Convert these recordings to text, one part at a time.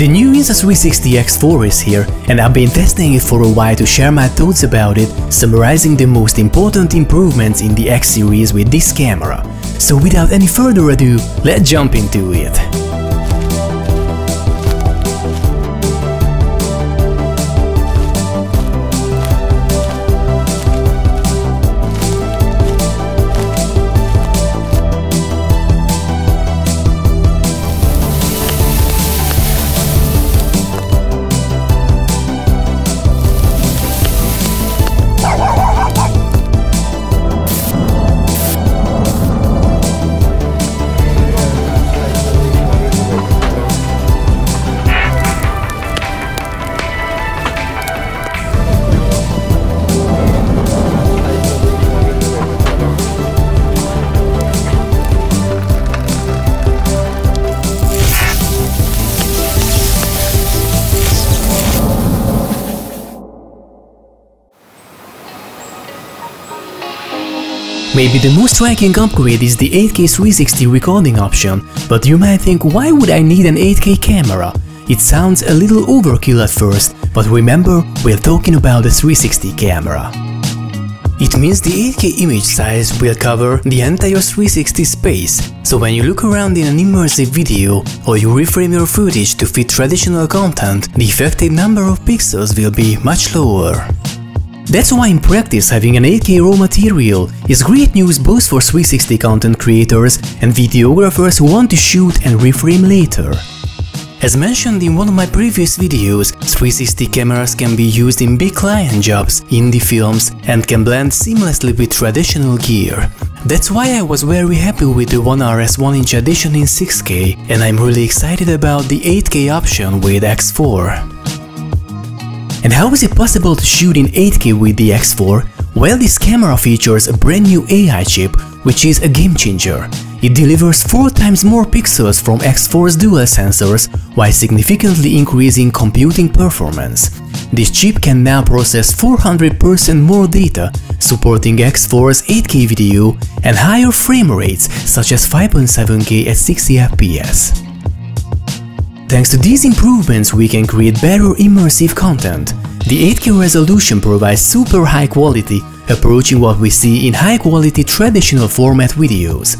The new Insta360 X4 is here, and I've been testing it for a while to share my thoughts about it, summarizing the most important improvements in the X series with this camera. So without any further ado, let's jump into it. Maybe the most striking upgrade is the 8K 360 recording option, but you might think, why would I need an 8K camera? It sounds a little overkill at first, but remember, we're talking about the 360 camera. It means the 8K image size will cover the entire 360 space, so when you look around in an immersive video or you reframe your footage to fit traditional content, the effective number of pixels will be much lower. That's why in practice having an 8K raw material is great news both for 360 content creators and videographers who want to shoot and reframe later. As mentioned in one of my previous videos, 360 cameras can be used in big client jobs, indie films, and can blend seamlessly with traditional gear. That's why I was very happy with the 1RS 1-inch edition in 6K, and I'm really excited about the 8K option with X4. And how is it possible to shoot in 8K with the X4? Well, this camera features a brand new AI chip, which is a game changer. It delivers 4 times more pixels from X4's dual sensors, while significantly increasing computing performance. This chip can now process 400% more data, supporting X4's 8K video and higher frame rates, such as 5.7K at 60 FPS. Thanks to these improvements, we can create better immersive content. The 8K resolution provides super high quality, approaching what we see in high-quality traditional format videos.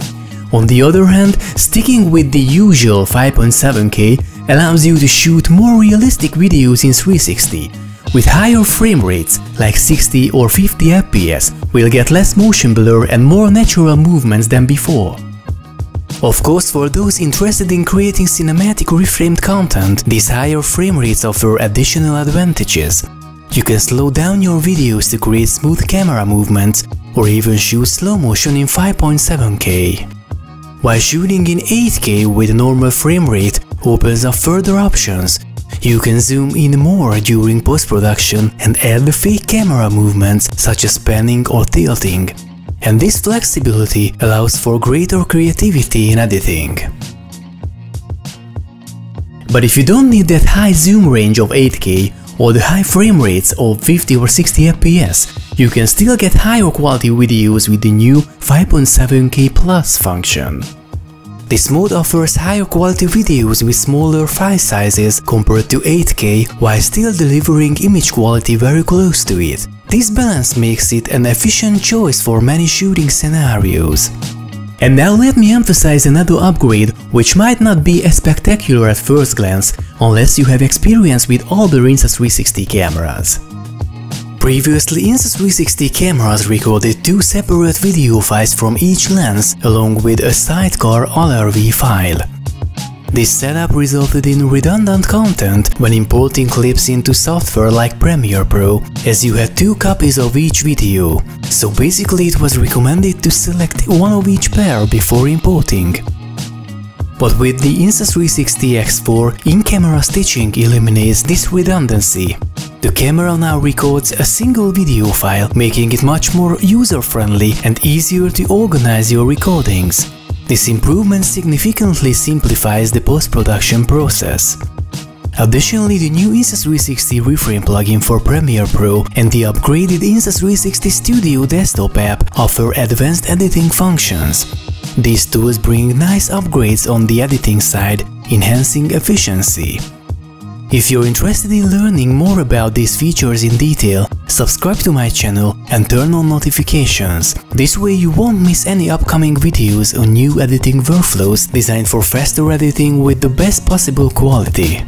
On the other hand, sticking with the usual 5.7K allows you to shoot more realistic videos in 360. With higher frame rates, like 60 or 50 FPS, we'll get less motion blur and more natural movements than before. Of course, for those interested in creating cinematic reframed content, these higher frame rates offer additional advantages. You can slow down your videos to create smooth camera movements, or even shoot slow motion in 5.7K. While shooting in 8K with a normal frame rate opens up further options. You can zoom in more during post-production and add the fake camera movements such as panning or tilting. And this flexibility allows for greater creativity in editing. But if you don't need that high zoom range of 8K or the high frame rates of 50 or 60 FPS, you can still get higher quality videos with the new 5.7K Plus function. This mode offers higher quality videos with smaller file sizes compared to 8K while still delivering image quality very close to it. This balance makes it an efficient choice for many shooting scenarios. And now let me emphasize another upgrade which might not be as spectacular at first glance unless you have experience with all the Insta360 cameras. Previously, Insta360 cameras recorded 2 separate video files from each lens along with a sidecar LRV file. This setup resulted in redundant content when importing clips into software like Premiere Pro, as you had 2 copies of each video, so basically it was recommended to select one of each pair before importing. But with the Insta360 X4, in-camera stitching eliminates this redundancy. The camera now records a single video file, making it much more user-friendly and easier to organize your recordings. This improvement significantly simplifies the post-production process. Additionally, the new Insta360 Reframe plugin for Premiere Pro and the upgraded Insta360 Studio desktop app offer advanced editing functions. These tools bring nice upgrades on the editing side, enhancing efficiency. If you're interested in learning more about these features in detail, subscribe to my channel and turn on notifications. This way you won't miss any upcoming videos on new editing workflows designed for faster editing with the best possible quality.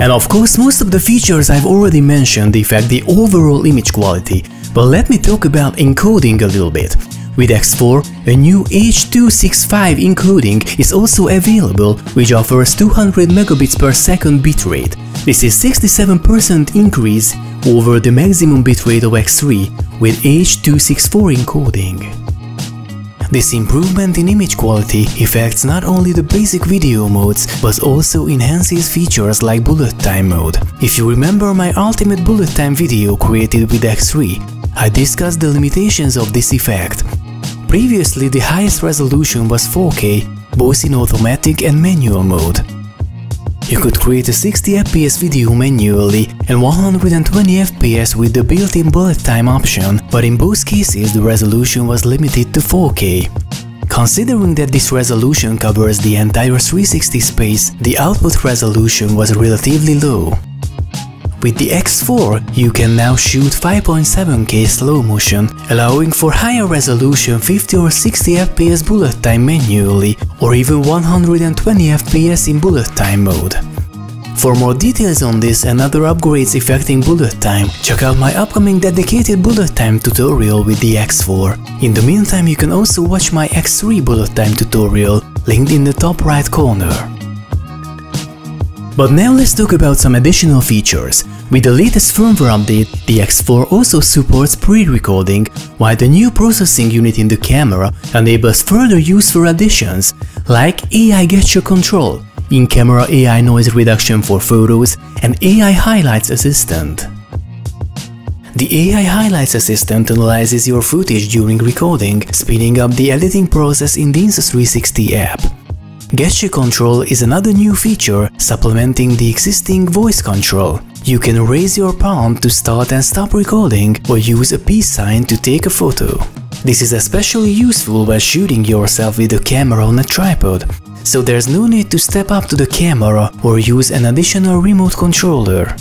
And of course, most of the features I've already mentioned affect the overall image quality, but let me talk about encoding a little bit. With X4, a new H.265 encoding is also available, which offers 200 megabits per second bitrate. This is 67% increase over the maximum bitrate of X3 with H.264 encoding. This improvement in image quality affects not only the basic video modes, but also enhances features like bullet time mode. If you remember my ultimate bullet time video created with X3, I discussed the limitations of this effect. Previously, the highest resolution was 4K, both in automatic and manual mode. You could create a 60 fps video manually and 120 fps with the built-in bullet time option, but in both cases the resolution was limited to 4K. Considering that this resolution covers the entire 360 space, the output resolution was relatively low. With the X4, you can now shoot 5.7K slow motion, allowing for higher resolution 50 or 60 fps bullet time manually, or even 120 fps in bullet time mode. For more details on this and other upgrades affecting bullet time, check out my upcoming dedicated bullet time tutorial with the X4. In the meantime, you can also watch my X3 bullet time tutorial, linked in the top right corner. But now let's talk about some additional features. With the latest firmware update, the X4 also supports pre-recording, while the new processing unit in the camera enables further useful additions, like AI gesture control, in-camera AI noise reduction for photos, and AI highlights assistant. The AI highlights assistant analyzes your footage during recording, speeding up the editing process in the Insta360 app. Gesture control is another new feature supplementing the existing voice control. You can raise your palm to start and stop recording or use a peace sign to take a photo. This is especially useful while shooting yourself with a camera on a tripod, so there's no need to step up to the camera or use an additional remote controller.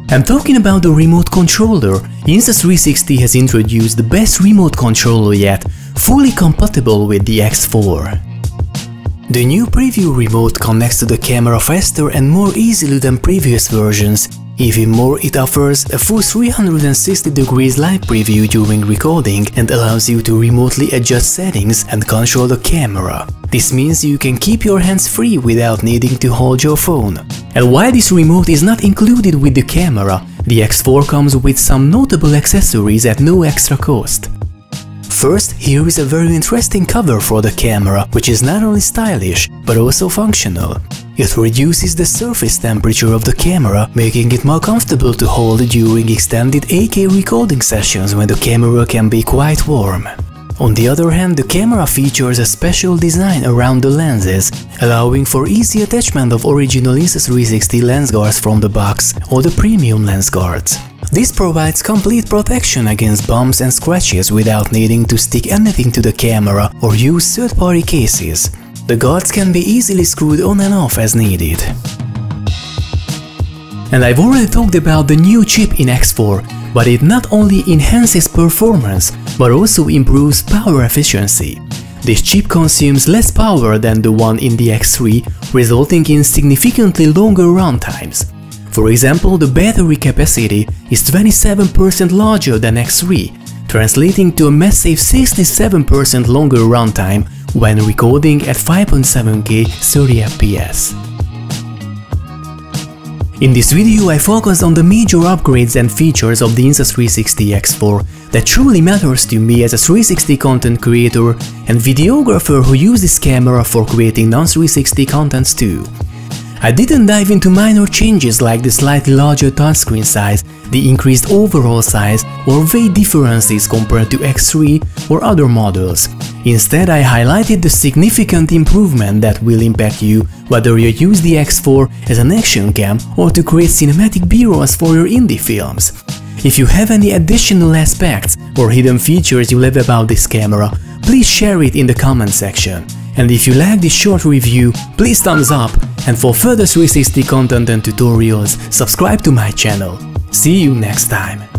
And talking about the remote controller, Insta360 has introduced the best remote controller yet, fully compatible with the X4. The new preview remote connects to the camera faster and more easily than previous versions. Even more, it offers a full 360 degrees live preview during recording and allows you to remotely adjust settings and control the camera. This means you can keep your hands free without needing to hold your phone. And while this remote is not included with the camera, the X4 comes with some notable accessories at no extra cost. First, here is a very interesting cover for the camera, which is not only stylish, but also functional. It reduces the surface temperature of the camera, making it more comfortable to hold during extended 8K recording sessions when the camera can be quite warm. On the other hand, the camera features a special design around the lenses, allowing for easy attachment of original Insta360 lens guards from the box or the premium lens guards. This provides complete protection against bumps and scratches without needing to stick anything to the camera or use third-party cases. The guards can be easily screwed on and off as needed. And I've already talked about the new chip in X4, but it not only enhances performance, but also improves power efficiency. This chip consumes less power than the one in the X3, resulting in significantly longer run times. For example, the battery capacity is 27% larger than X3, translating to a massive 67% longer runtime when recording at 5.7K 30 fps. In this video I focused on the major upgrades and features of the Insta360 X4 that truly matters to me as a 360 content creator and videographer who uses this camera for creating non-360 contents too. I didn't dive into minor changes like the slightly larger touchscreen size, the increased overall size, or weight differences compared to X3 or other models. Instead, I highlighted the significant improvement that will impact you whether you use the X4 as an action cam or to create cinematic B-rolls for your indie films. If you have any additional aspects or hidden features you love about this camera, please share it in the comment section. And if you like this short review, please thumbs up, and for further 360 content and tutorials, subscribe to my channel. See you next time.